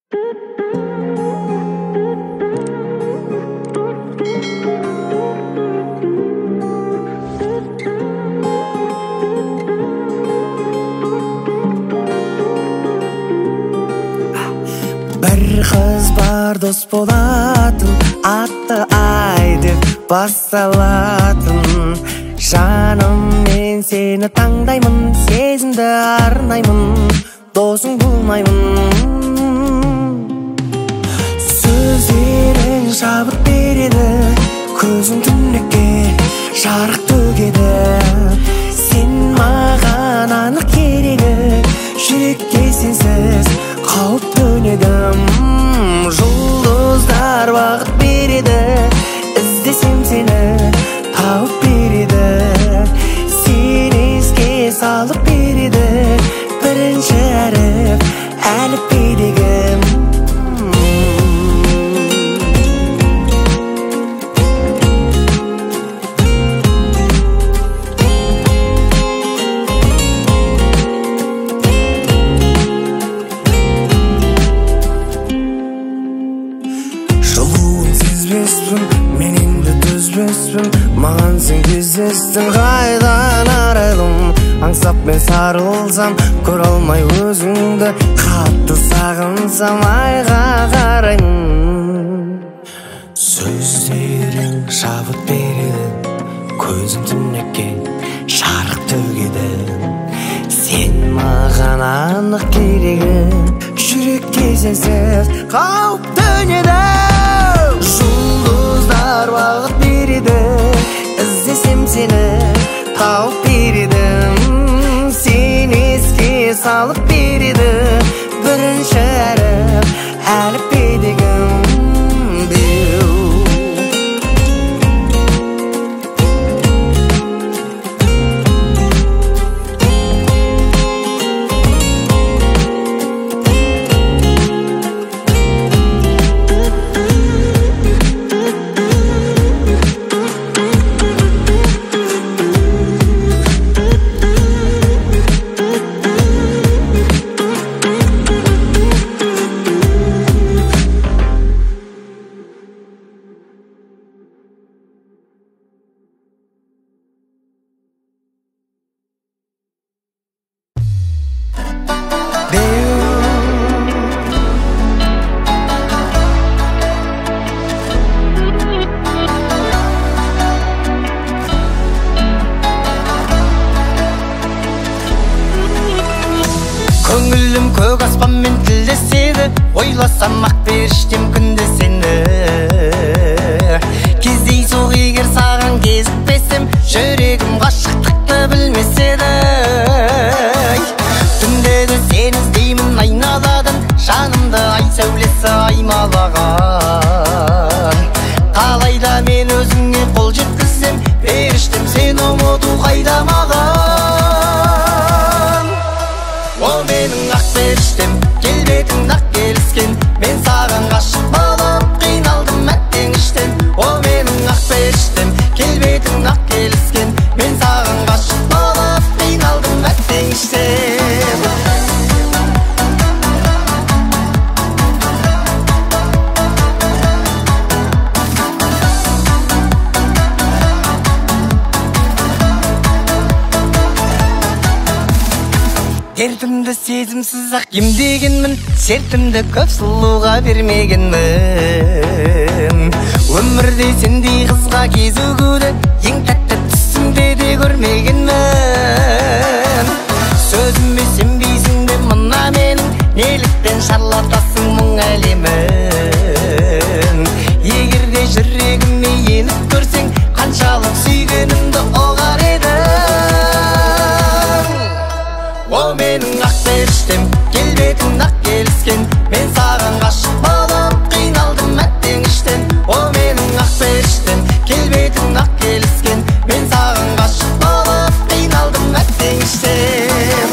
Bir kız var dost bolatın, atты ay деп басталатын. Жаным, мен сені таңдаймын, сезімді арнаймын, досың болмаймын. Сөздерің шабыт береді, көзің түнекке жарық төгеді. Сен маған анық керегі, жүрекке сенсіз қауіп төнеді. Жұлдыздар бағыт береді, іздесем сені тауып береді. Сен еске салып береді, бірінші әріп әліпбедегі. Мен енді төзбеспін, маған сен кездестің, қайдан арайлым. Аңсап мен сарылсам, көре алмай өзіңді, қатты сағынсам, айға қараймын. Сөздерің шабыт береді, көзің түнекке жарық төгеді. Сен маған анық керегі, жүрекке сенсіз қауіп төнеді. Жұлдыздар бағыт береді, іздесем сені тауып береді. Сен еске салып береді, бірінші әріп әліпбедегі. Көңілім көк аспанмен тілдеседі, ойласам ақ періштем күнде сені. Кездейсоқ егер саған кезікпесем, жүрегім ғашықтықты білмеседі. Түнде де сені іздеймін айналадан, жанымды ай сәулесі аймалаған. Қалайда мен өзіңе қол жеткізсем, періштем сені ұмыту қайда маған. О менің ақ періштем, келбетің ақ келіскен, мен саған ғашық болып қиналдым әттең іштен. О менің ақ періштем, келбетің ақ келіскен, мен саған ғашық болып қиналдым әттең іштен. Дертімді сезімсіз ақ емдегенмін, сертімді көп сұлуға бермегенмін. Өмірде сендей қызға кезігуді, ең тәтті түсімде де көрмегенмін. Сөзіме сенбейсің бе мына менің, неліктен шарлатасың мұң әлемін. Егер де жүрегіме еніп көрсең, қаншалық сүйгенімді ұғар едің. О менің ақ періштем, келбетің ақ келіскен, мен саған ғашық болып қиналдым әттең іштен. О менің ақ періштем, келбетің ақ келіскен, мен саған ғашық болып қиналдым әттең іштен.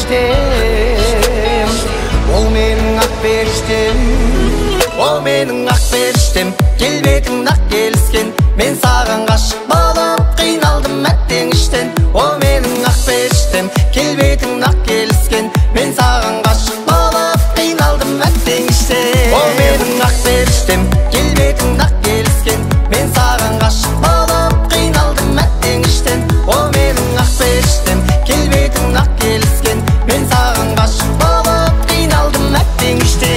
периштем, ол менің ақ періштем, о менің ақ періштем. Келбетің ақ келіскен, мен саған ғашық болып қиналдым әттең іштен. О менің ақ періштем, келбетің ақ келіскен, мен саған ғашық болып қиналдым әттең іштен. О менің ақ періштем, келбетің ақ келіскен, мен саған ғашық болып қиналдым әттең іштен. О менің ақ періштем, келбетің ақ келіскен, мен саған ғашық болып қиналдым әттең іштен.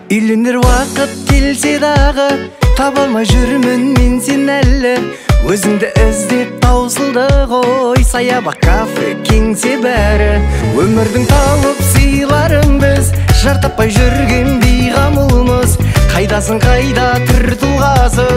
Үйленер уақыт келсе дағы, таба алмай жүрмін мен сен әлі. Өзіңді іздеп таусылды ғой, саябақ, кафе, кеңсе бәрі. Өмірдің тауып сыйларын біз, жар таппай жүрген бейғам ұлмыз. Қайдасың қайда түр тұлғасы,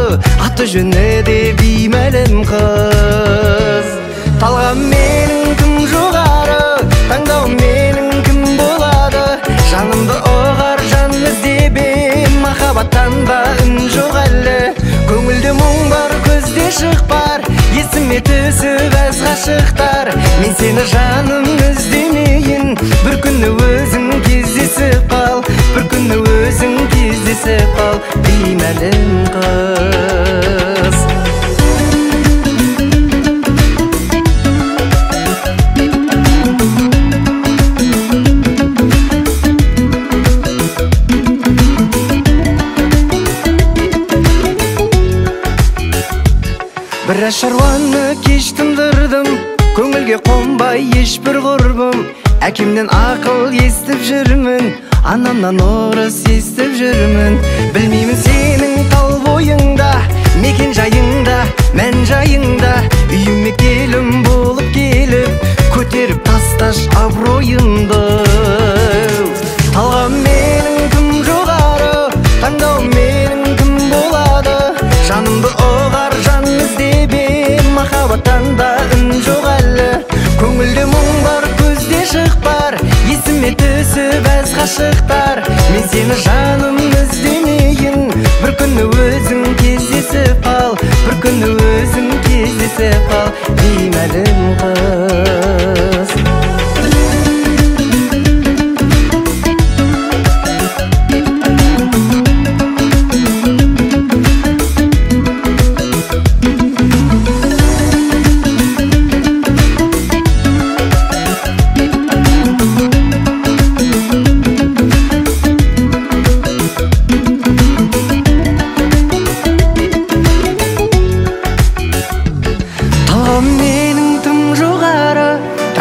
аты жөні де беймәлім қыз. Талғам менің кім жоғары, таңдауым менің кім болады. Жанымды оғар жан іздебем, махаббаттан ба үн жоқ әлі. Көңілде мұң бар, көзде шық бар, есіме түсіп әз ғашықтар. Мен сені жаным іздемейін, бір күні өзің кездесіп қал, бір күні өзің кездесіп қал, беймәлім қыз. Біраз шаруаны кеш тындырдым, көңілге қонбай ешбір құрбым. Әкемнен ақыл естіп жүрмін, анамнан орыс естіп жүрмін. Білмеймін сенің тал бойыңда, мекен жайыңда, мән жайыңда. Үйіме келім болып келіп, көтеріп тасташ абыройымды. Талғам менің кім жоғары, таңдауым менің кім болады. Жанымды оғар жан іздебем, махаббаттан да үн жоқ әлі. Көңілде мұң бар, көзде шық бар, есіме түсіп әз ғашықтар. Мен сені жаным іздемейін, бір күні өзің кездесіп қал, бір күні өзің кездесіп қал, беймәлім қыз.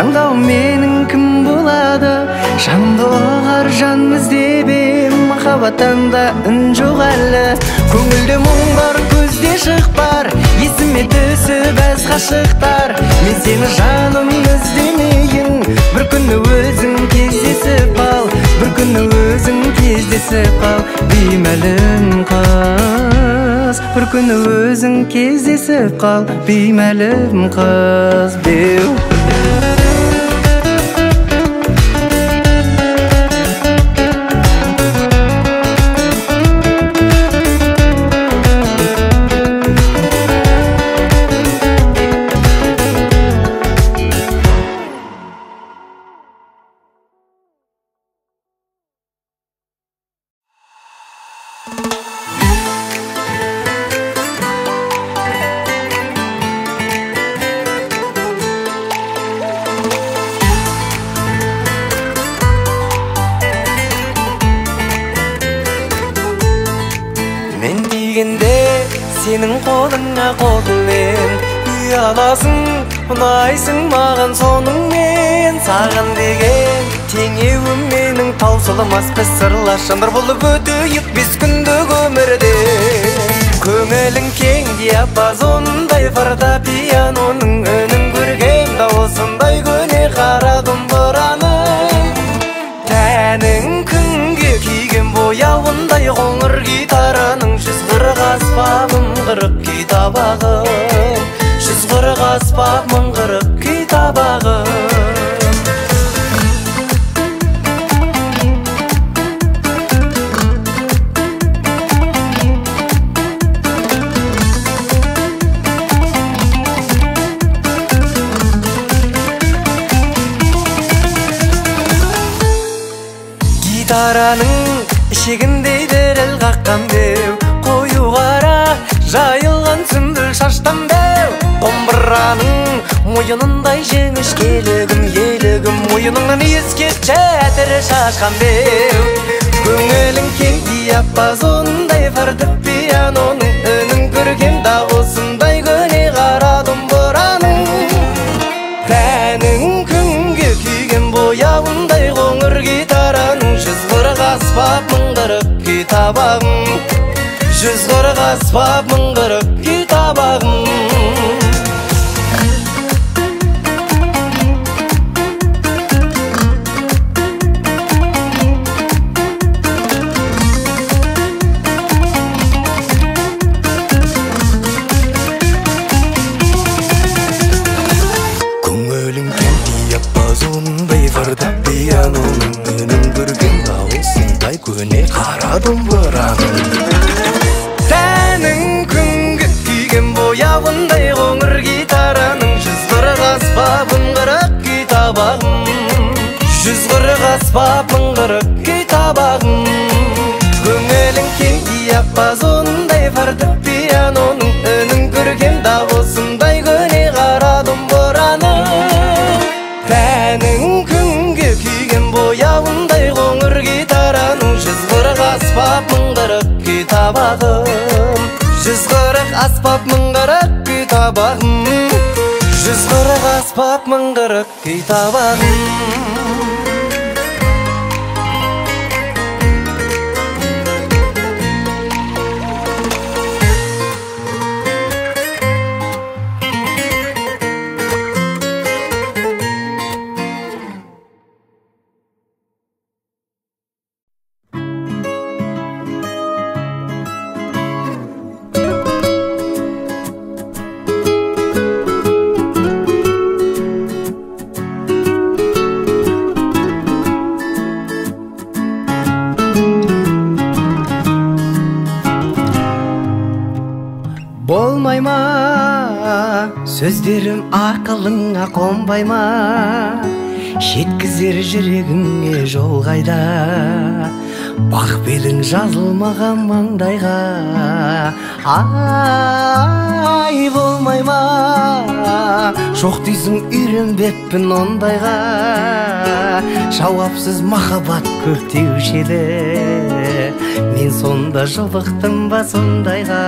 Таңдауым менің кім болады. Жанымды оғар жан іздебем, махаббаттан да үн жоқ әлі. Көңілде мұң бар, көзде шық бар, есіме түсіп әз ғашықтар. Мен сені жаным іздемейін, бір күні өзің кездесіп қал, бір күні өзің кездесіп қал, беймәлім қыз. Бір күні өзің кездесіп қал, беймәлім қыз. Беу Мен дегенде сенің қолыңа қолмен Уяласың, ұнайсың маған соныңмен, саған деген теңеуім менің таусылмас біз сырласшандар болып өтейік бес күндік өмірде. Көңілің кең диапазондай фортепианоның үнін көргем даусындай көне қара домбыраның. Тәнің күнге күйген бояуындай қоңыр гитараның 140 аспабым 40 күй табағым, 140 аспабым 40 күй табағым. Гитараның ішегіндей діріл қаққан беу, қою қара жайылған сүмбіл шаштан беу. Домбыраның мойынындай жеңіш келігім, елігім мойыныңнан еске жәтірі шашқан беу. Көңілің кең диапазондай фортепианоның үнін көрген дауысындай көне қара домбыраның. Тәнің күнге күйген бояуындай қоңыр гитараның 140 аспабым 40 күй табағым, 140 аспабым 40 күй табағым. Көңілің кең диапазондай фортепианоның үнін көрген дауысындай көне қара домбыраның. Тәнің күнге күйген бояуындай қоңыр гитараның 140 аспабым 40 күй табағым, 140 аспабым 40 күй табағым. Көңілің кең диапазондай фортепианоның үнін көрген дауысындай көне қара домбыраның. Тәнің күнге күйген бояуындай қоңыр гитараның 140 аспабым 40 күй табағым, 140 аспабым 40 күй табағым, 140 аспабым 40 күй табағым. Болмай ма, сөздерім ақылыңа қонбай ма, жеткізер жүрегіңе жол қайда, бақ белің жазылмаған маңдайға. Ай, болмай ма, жоқ дейсің үйренбеппін ондайға, жауапсыз махаббат көп деуші еді, мен сонда жылықтым ба сондайға.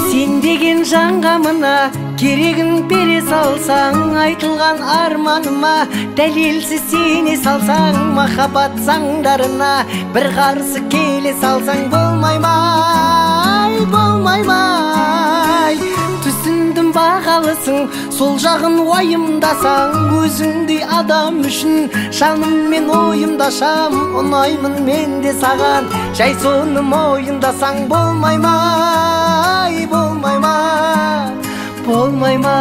Сен деген жанға мына керегін бере салсаң, айтылған арманыма дәлелсіз сене салсаң, махаббат заңдарына бір қарсы келе салсаң, болмай ма, болмай ма. Түсіндім бағалысың, сол жағын уайымдасаң, өзіңдей адам үшін жаныммен ойымдашам, ұнаймын мен де саған, жай соны мойындасаң, болмай ма, болмай ма, болмай ма,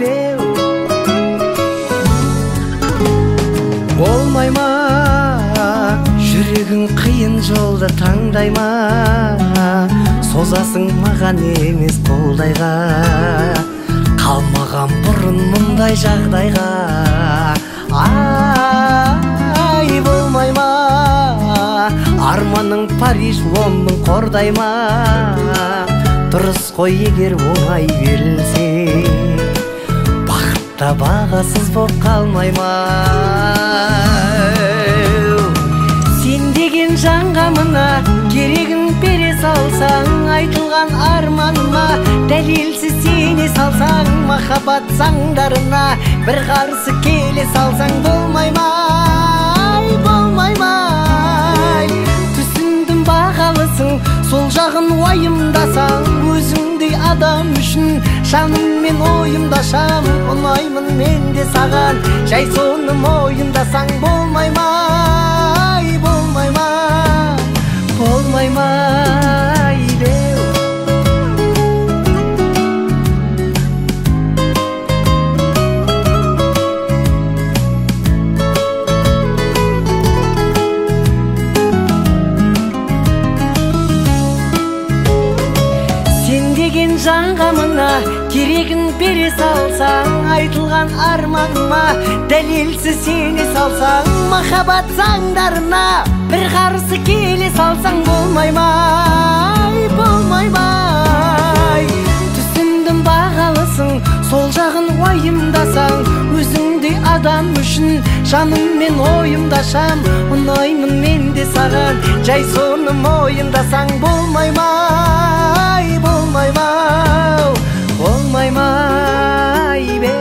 беу. Болмай ма, жүрегің қиын жолды таңдай ма, созасың маған емес қолдайға, қалмаған бұрын мұндай жағдайға. Ай, болмай ма, арманың Париж, Лондон қордай ма, дұрыс қой егер оңай берілсе, бақытта бағасыз боп қалмай ма. Сен деген жанға мына керегін бере салсаң, айтылған арманыма, дәлелсіз сене салсаң, махаббат заңдарына бір қарсы келе салсаң, болмай май, болмай май. Түсіндім бағалысың, сол жағын уайымдасаң, өзіңдей адам үшін жаныммен ойымдашам. Ұнаймын мен де саған, жай соны мойындасаң, болмай май, болмай май, болмай май деу. Сен деген жан қамына керегін бере салсаң, айтылған арманыма дәлелсіз сене салсаң, махаббат заңдарына бір қарсы келе салсаң, болмай май, болмай май. Түсіндім бағалысың, сол жағын уайымдасаң, өзіңдей адам үшін жаныммен ойымдашам. Ұнаймын мен де саған, жай соны мойындасаң, болмай май, болмай май, болмай май беу.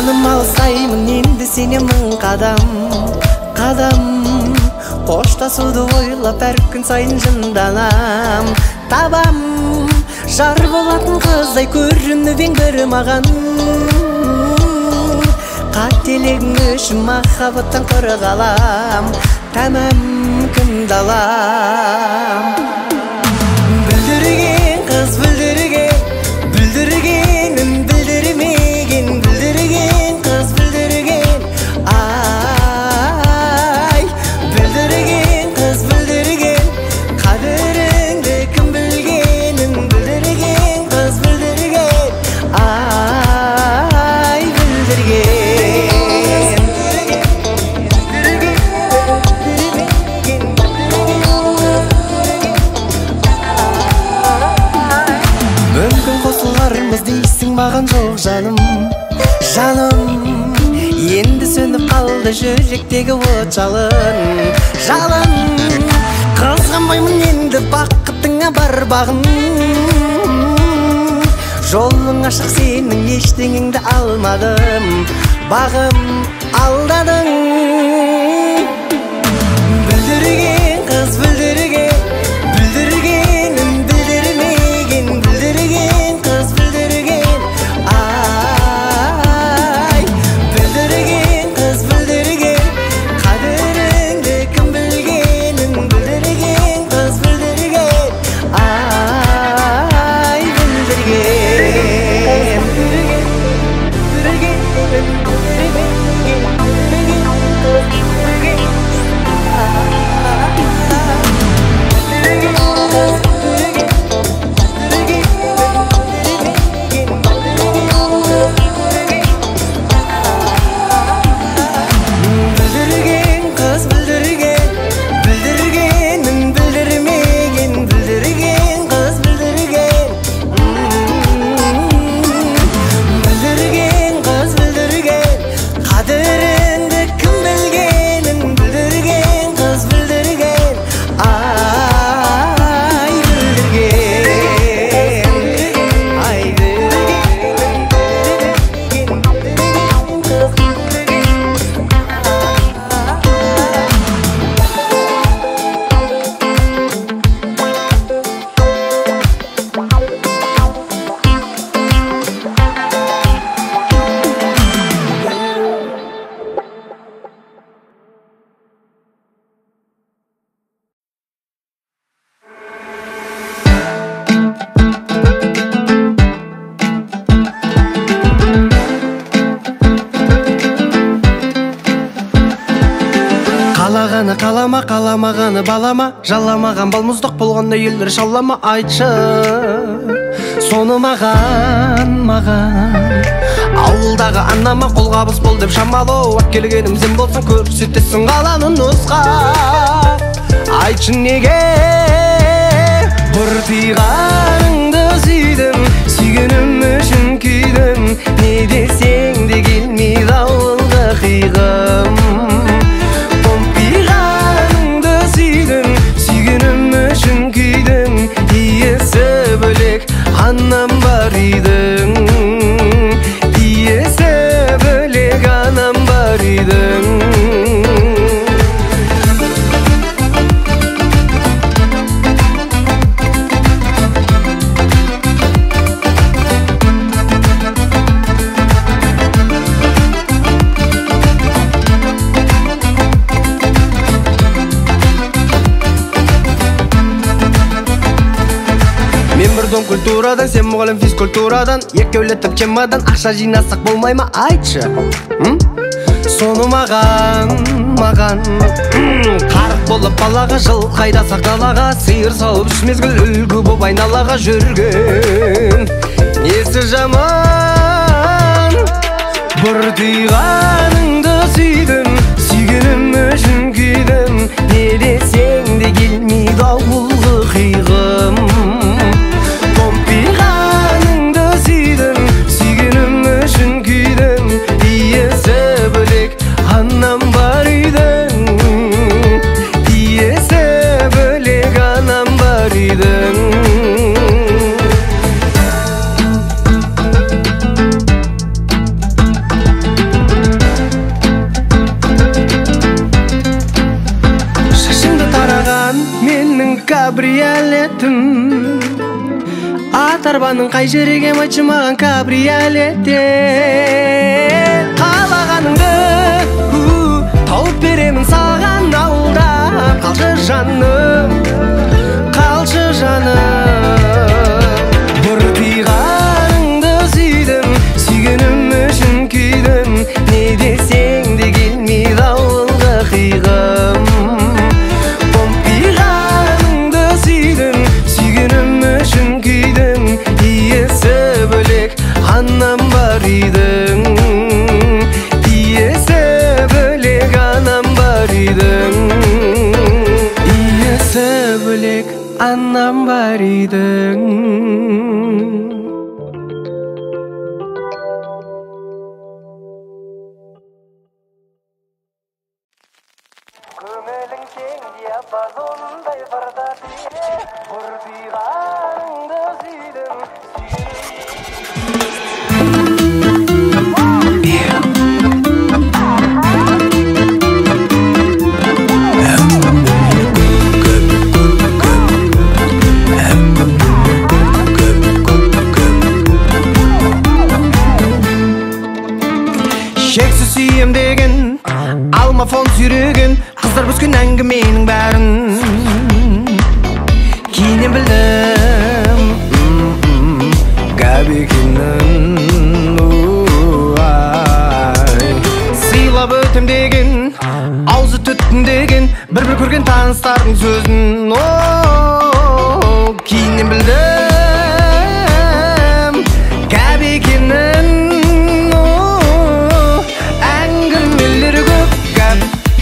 Жаным алыстаймын енді сене мың қадам Қоштасуды ойлап әр күн сайын жынданам Табам жар болатын қыздай көрініп ең бірі маған Қателігің үшін махаббаттан құры қалам Тәмәм кімдалам Бүлдірген қыз бүлдіргенін білдірмеген Бүлдірген қыз бүлдірген ай Бүлдірген қыз бүлдірген қадіріңді кім білгенін Бүлдірген қыз бүлдірген ай Бүлдірген дейсің маған жоқ жаным Енді сөніп қалды жүректегі от жалын Қызғанбаймын енді бақытыңа бар бағын Жолың ашық сенің ештеңеңді алмадым Бағым алдадың Бүлдірген қыз бүлдіргенін білдірмеген Бүлдірген қыз бүлдірген ай Бүлдірген қыз бүлдірген қадіріңді кім білгенін Бүлдірген қыз бүлдірген ай Бүлдірген Қаламағаны балама жаламаған балмұздақ болғанда елдер шаллама айтшы соны маған ауылдағы анама қолғабыс бол деп шамалау келгенім сен болсаң көрсетесің қаланы нұсқап айтшы неге бұртиғаныңды сүйдім сүйгенім үшін күйдім не десең де келмейді ауылға қиғым Анам бар идің иесі бөлек анам бар идің Дом культурадан, сен мұғалім физкультурадан Екеулетіп чемадан ақша жинасақ болмай ма айтшы Соны маған Қарық болып балаға жыл қайдасақ далаға Сиыр салып үш мезгіл үлгі боп айналаға жүрген Несі жаман Бұртиғаныңды сүйдім Сүйгенім үшін күйдім Не десең де келмейді ауылғы қиғым Анам бар идің иесі бөлек анам бар идің кабриолетім ат арбаның қай жерге айтшы маған кабриолеттен қалағаныңды тауып беремін саған ауылдан қалшы жаным бұртиғаныңды сүйдім сүйгенім үшін күйдім не десең де келмейді ауылға қиғым помпиғаныңды сүйдім сүйгенім үшін күйдім иесі бөлек анам бар үйдің иесі бөлек анам бар үйдің иесі бөлек анам бар үйдің көңілің кең диапазондай барда тире бұртиғаныңды сүйдім шексіз сүйем деген алма фон сүйреген қыздар бүскен әңгіменің бәрін кейіннен білдім гәп екенін сыйлап өтем деген аузы түттім деген бір көрген таныстардың сөзін кейіннен білдім гәп екенін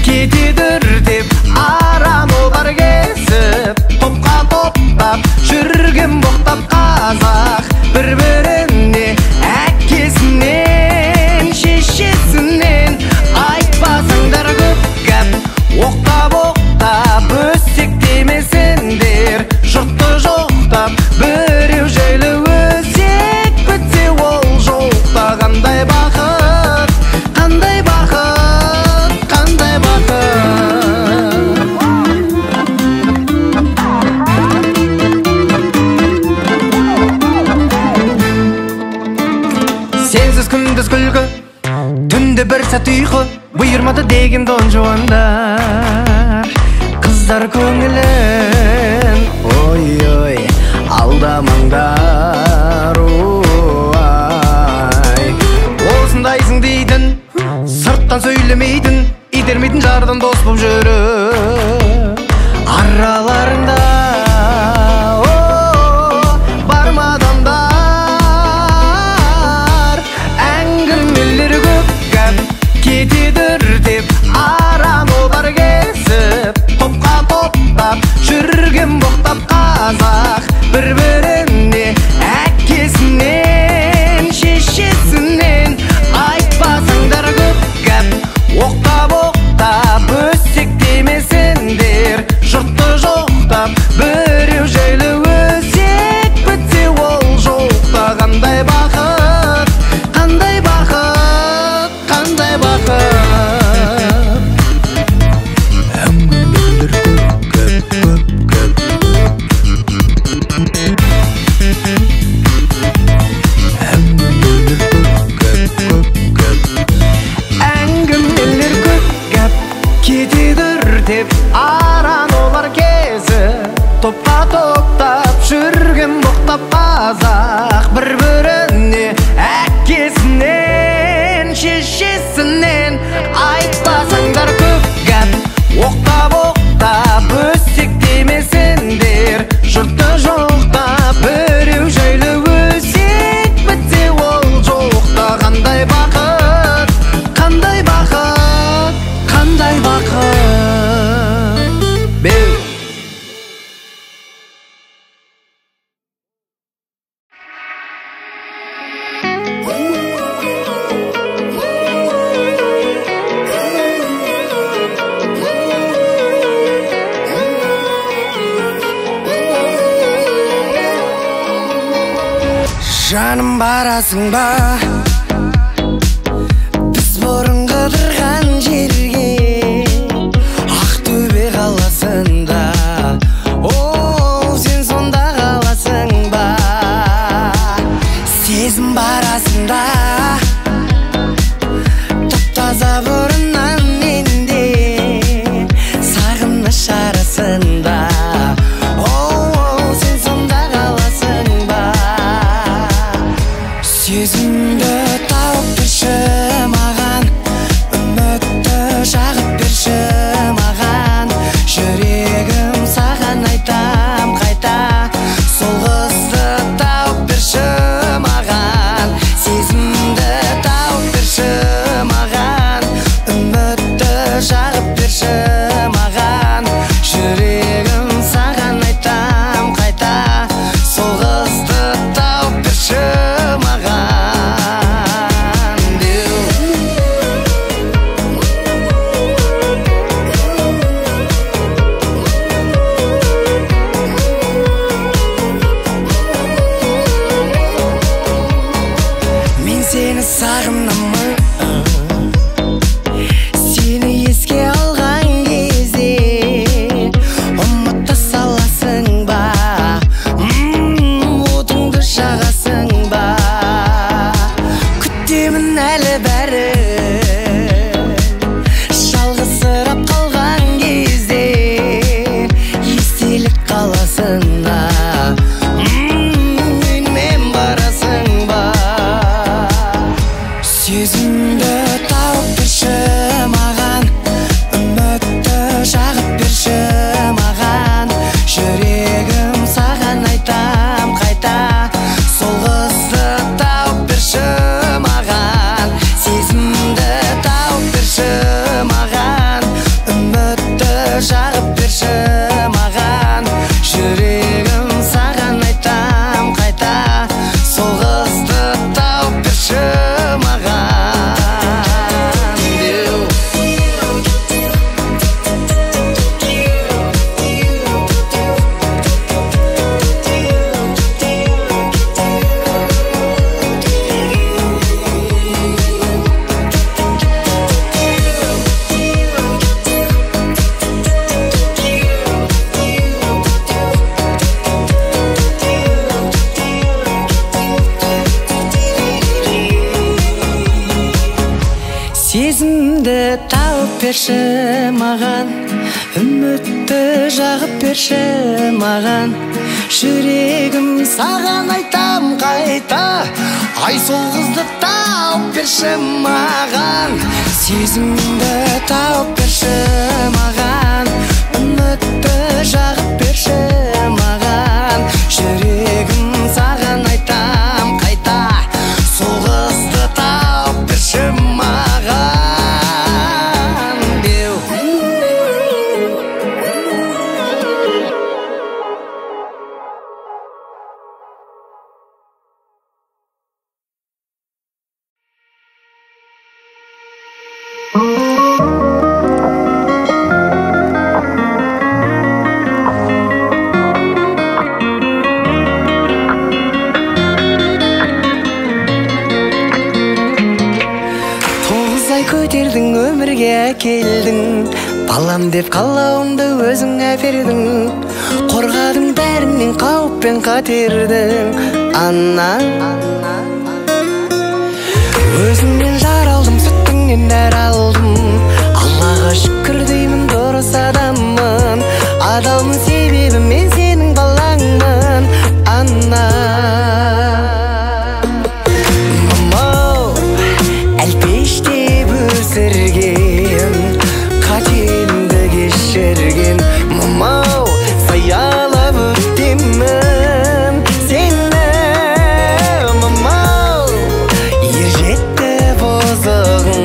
кетедір деп арам олар кесіп топқа топтап жүрген боқтап қазақ бір-біріне әкесінен шешесінен айтпасаңдар көп гәп оқтап өсектемесіңдер жұртты жоқтап біреу жайлы өсек бітсе ол жоқта қандай бақыт қандай бақыт сенсіз күндіз күлкі түнде бір сәт ұйқы бұйырмады деген дон жуандар қыздар көңілін ой алдамаңдар осындайсың дейтін сырттан сөйлемейтін итермейтін жардан дос болып жүріп араларында кетедір деп арам олар кесіп топқа топтап жүрген боқтап қазақ бір-біріне әкесінен шешесінен айтпасаңдар көп гәп оқтап өсектемесіңдер жұртты жоқтап біреу жайлы өсек бітсе ол жоқта қандай бақыт қандай бақыт қандай бақыт әңгімелер көп әңгімелер көп гәп кетедір деп аран олар кезіп топқа топтап жүрген боқтап қазақ бір-біріне әкесінен шешесінен айтпасаңдар көп гәп оқтап өсектемесіңдер жұртты жоқтап біреу жайлы өсек бітсе ол жоқта қандай бақыт қандай бақыт қандай бақыт жаным барасың ба біз бұрын қыдырған жерге Ақтөбе қаласында Сезімді тауып берші маған, үмітті жағып берші маған. Жүрегім саған айтам қайта, ай сол қызды тауып берші маған. Сезімді тауып берші маған, үмітті жағып берші маған. Жүрегім саған айтам қайта, сол қызды тауып берші маған. Деу көтердің, өмірге әкелдің, балам деп қалауымды өзіңе бердің. Қорғадың бәрінен, қауіп пен қатердің, ана. Өзіңнен жар алдым, сүттіңнен нәр алдым. Аллаға шүкір деймін, дұрыс адаммын. Адалмын себебі мен сенің балаңмын, ана. Өсірген, қатемді кешірген, мамау, саялап өтемін сені, мамау. Ер жетті бозығын,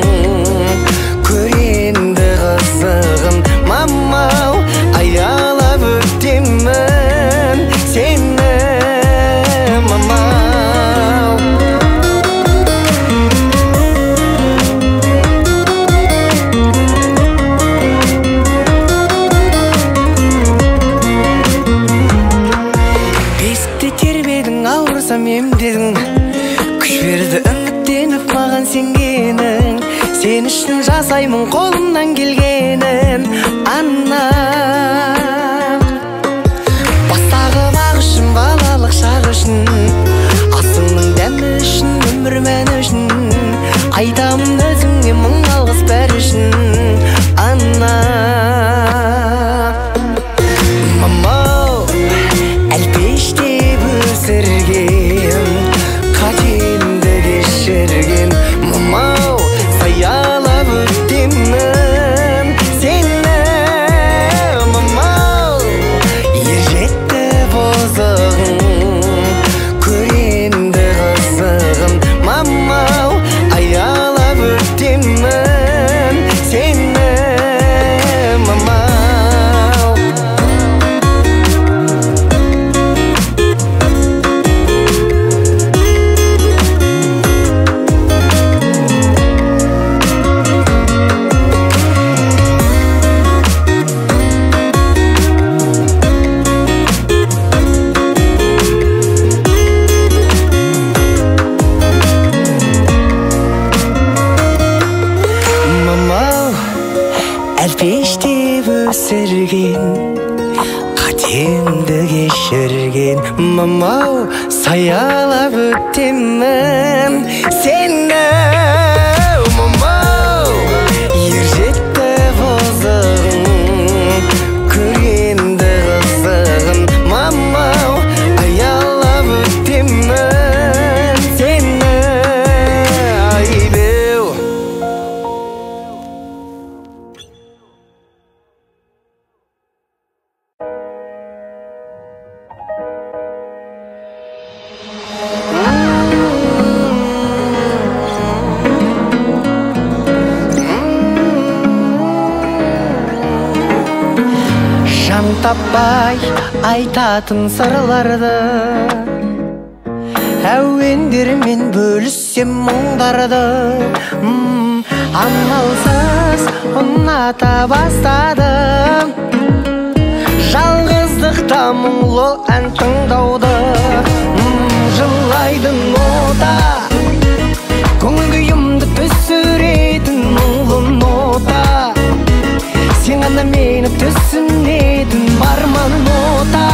көренді қызығын, мамау, аялап өтемін сені, мамау. Емдедің, күш берді үміттеніп маған сенгенің. Сен үшін жасаймын қолымнан келгенін, ана. Бастағы бақ үшін, балалық шақ үшін, асыңның дәмі үшін, өмір мәні үшін. Айтамын өзіңе мың алғыс бәрі үшін, ана. Мамау, әлпештеп өсірген, қатемді кешірген, мамау, саялап өтемін сені, мамау. Ер жетті бозығын, көренді қызығын, мамау, аялап өтемін сені, мамау. Әлпештеп өсірген, қатемді кешірген, мамау, саялап өтемін сені, мамау. Ер жетті бозығын, көренді қызығын, мамау, аялап өтемін сені, айбеу. Жан таппай айтатын сырларды, әуендермен бөліссем мұңдарды. Амалсыз ұната бастадым, жалғыздықта мұңлы ән тыңдауды. Жылайды нота, көңіл күйімді түсіретін мұңлы нота. Сен ғана мені түсінетін барман нота,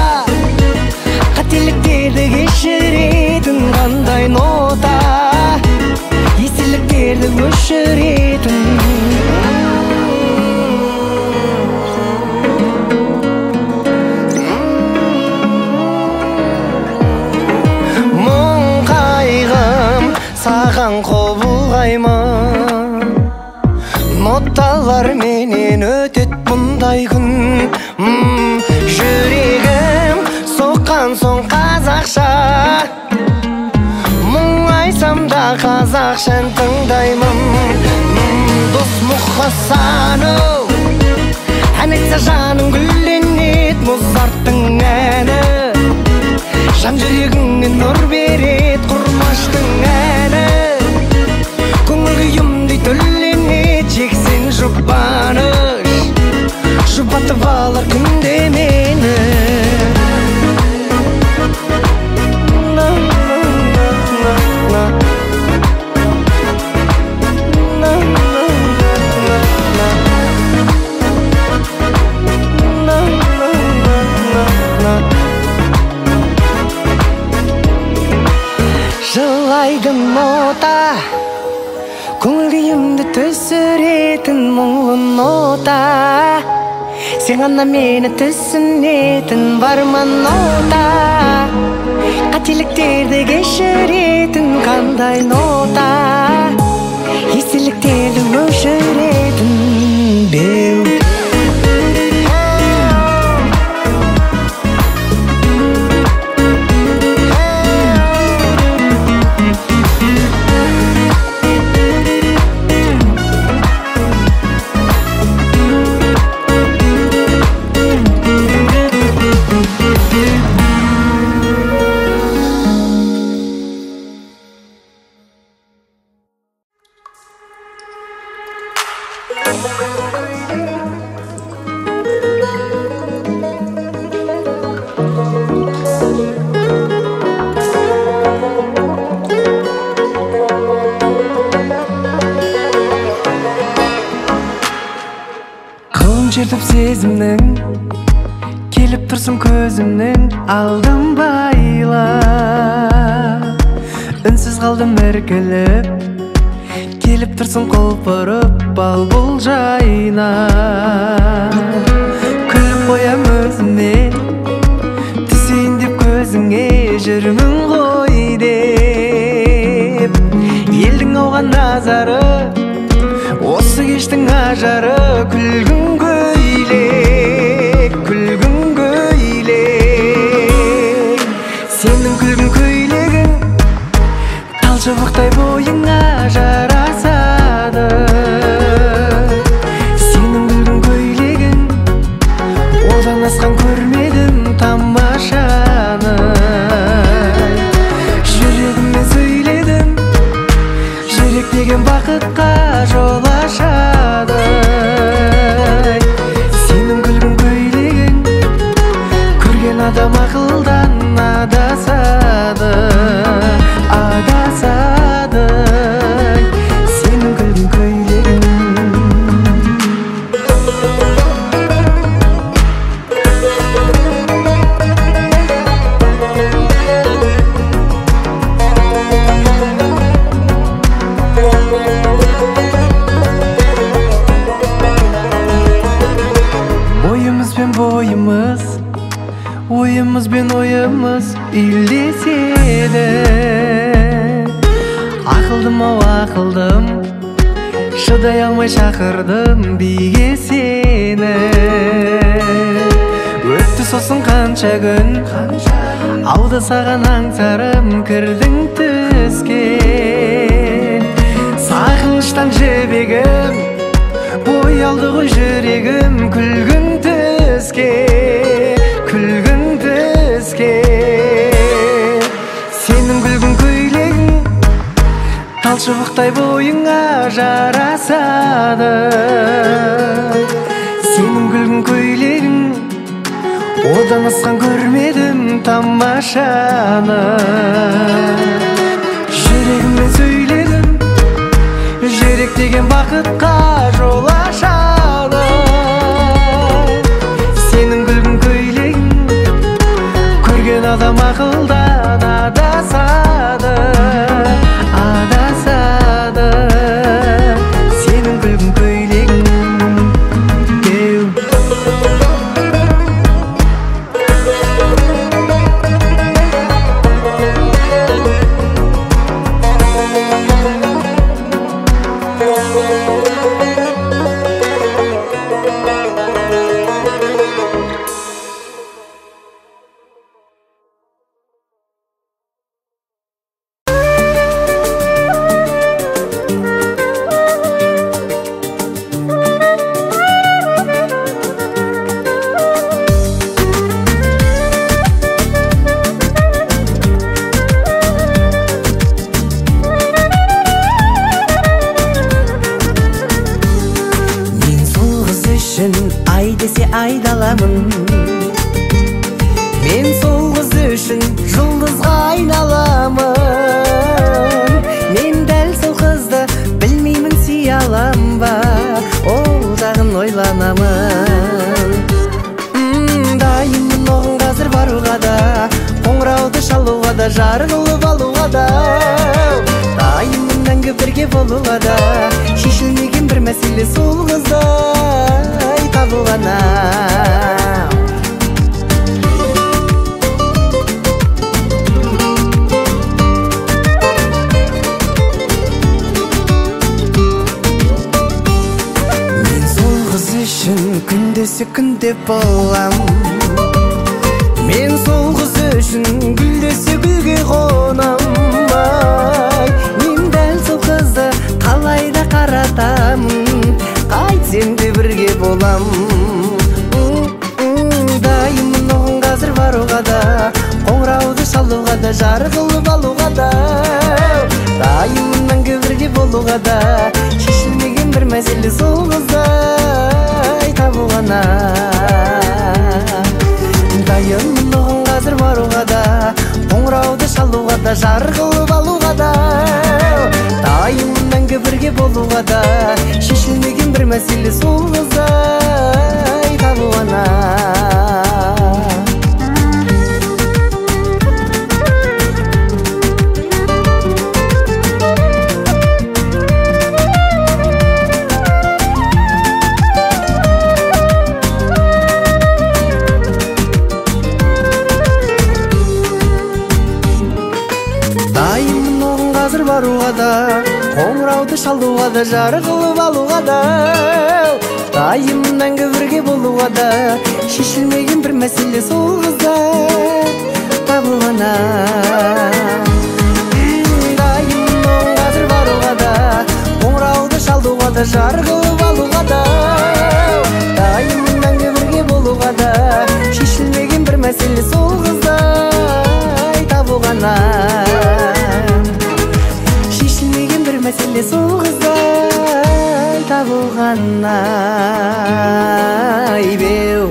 қателіктерді кешіретін қандай нота, естеліктерді өшіретін Арулар менен өтет мұндай күн. Жүрегім соққан соң қазақша, мұңайсам да қазақша ән тыңдаймын. Дос Мұқасанов ән айтса жаның гүлленет, Музарттың әні жан жүрегіңе нұр берет, Құрмаштың әні көңіл күйімдей төлленет, жексен жұбаныш жұбатып алар күнде мені. Жылайды нота, көңіл күйімді түсіретін мұңлы нота. Сен ғана мені түсінетін бар ма нота? Қателіктерді кешіретін қандай нота? Естеліктерді өшіретін беу. Жетіп сезімнің келіп тұрсын көзімнің алдым байлап, үнсіз қалдым іркіліп, келіп тұрсын құлпырып бал-бұл жайна. Күліп қоям өзіме, түсейін деп көзіңе, жүрмін ғой деп. Елдің ауған назары, осы кештің ажары, күлгін көйлек, күлгін көйлек. Сенің күлгін көйлегің талшыбықтай бойыңа жарасады. Сенің күлгін көйлегің одан асқан көрмедім тамашаны. Жүрегіммен сөйледім, жүрек деген бақытқа жол ашады. Сенің күлгін көйлегің көрген адам ақылдан адасады, адасады. Сенің күлгін көйлегің. Ойымыз бен ойымыз үйлеседі. Ақылдым-ау ақылдым, шыдай алмай шақырдым биге сені. Өтті сосын қанша күн, алды саған аңсарым кірдің түске. Сағыныштан жібегім, боялды ғой жүрегім күлгін түске, күлгін түске. Сенің күлгін көйлегің талшыбықтай бойыңа жарасады. Сенің күлгін көйлегің одан асқан көрмедім тамашаны. Жүрегіммен сөйледім, жүрек деген бақытқа жол ашады. Сенің күлгін көйлегің көрген адам ақылдан адасады, адасады. Сенің күлгін көйлегің деу. ай десе айдаламын. Мен сол қыз үшін жұлдызға айналамын. Мен дәл сол қызды білмеймін сүйе алам ба, ол жағын ойланамын. Дайынмын оған қазір баруға да, қоңырауды шалуға да, жар қылып алуға да. Дайынмын мәңгі бірге болуға да, шешілмеген бір мәселе сол қыздай табу ғана. Мен сол қыз үшін күндесі күнде болам. Мен сол қыз үшін гүлдесе гүлге қонам. Мен дәл сол қызды қалайда қаратамын, қайтсем де бірге болам. Дайынмын оған қазір баруға да, қоңырауды шалуға да, жар қылып алуға да. Дайынмын мәңгі бірге болуға да, шешілмеген бір мәселе сол қыздай табу ғана. Дайынмын оған қазір баруға да, қоңырауды шалуға да, жар қылып алуға да. Дайынмын мәңгі бірге болуға да, шешілмеген бір мәселе сол қыздай табу ғана. Дайынмын оған қазір баруға да, қоңырауды шалуға да, жар қылып алуға да. Дайынмын мәңгі бірге болуға да, шешілмеген бір мәселе сол қыздай табу ғана. Дайынмын оған қазір баруға да, қоңырауды шалуға да, жар қылып алуға да. Дайынмын мәңгі бірге болуға да, шешілмеген бір мәселе сол қыздай табу ғана. Шешілмеген бір мәселе сол қыздай табу ғана. Беу.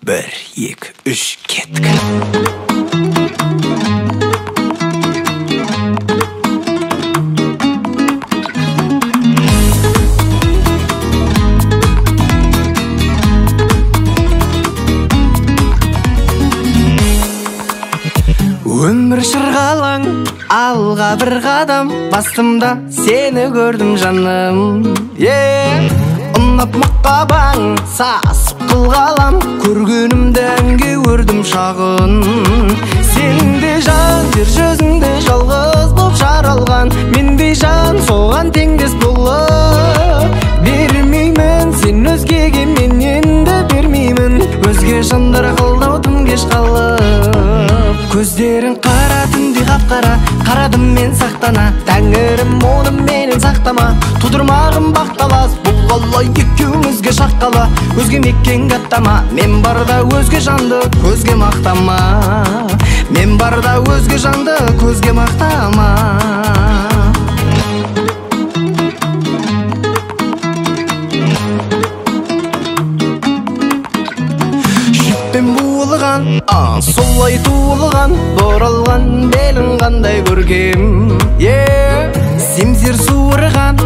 Bir, iki, üç, kettik. Өмір шырғалаң, алға бір қадам, бастымда сені көрдім жаным. Ұнап мақабаң, сасып қылғалам, көргенімді әнге өрдім шағын. Сенде жан, жер жүзінде жалғыз боп жаралған, менде жан соған теңдес болып бермеймін. Сен өзгеге, мен енді бермеймін. Өзге жандар қолдаудым кеш қалып. Көздерің қара, түнде қап-қара, қарадым мен сақтана. Тәңірім оны менен сақтама, тудырмағым бақталас. Бұл қалай екеумізге шаққала, өзге мекенге аттама. Мен барда өзге жанды көзге мақтама, мен барда өзге жанды көзге мақтама. Шүппен буылған, солай туылған, бұралған белін қандай көркем. Семсер суырған,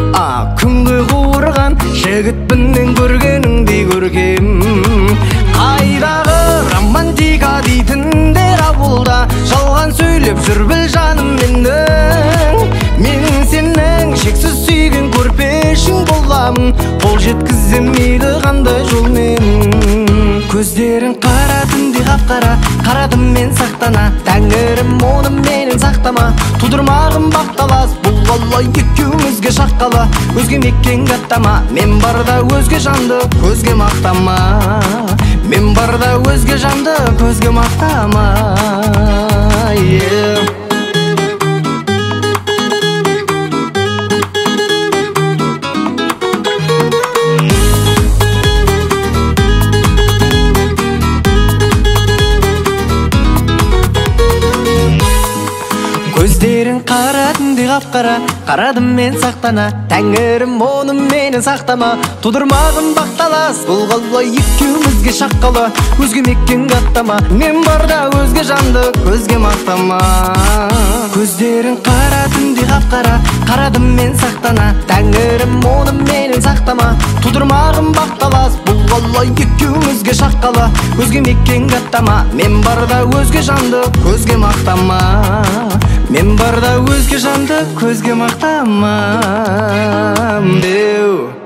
күнге қуырған, жігітпіннен көргеніңдей көркем. Қайдағы романтика дейтіндер ауылда, жалған сөйлеп жүр біл жаным менің. Мен сенің шексіз сүйген көрпешің боламын, қол жеткіземейді қандай жолмен. Көздерің қара, түнде қап-қара, қарадым мен сақтана. Тәңірім оны менен сақтама, тудырмағым бақталас. Бұл қалай екеумізге шаққала, өзге мекенге аттама. Мен барда өзге жанды көзге мақтама, мен барда өзге жанды көзге мақтама. капкара, карадым мен сактана. Тәңірім оны мені сақтама. Тудырмағын бақталас, бұл қалай екеумізге шаққалы. Өзге меккен қаттама, мен барда өзге жанды көзге мақтама. Көздерін қара түнде қапқара, қарадым мен сақтана. Тәңірім оны мені сақтама. Тудырмағын бақталас, бұл қалай екеумізге шаққалы. Өзге меккен қаттама, мен барда өзге жанды көзге мақтама. Мен барда өзге жанды көзге мақтамам деу.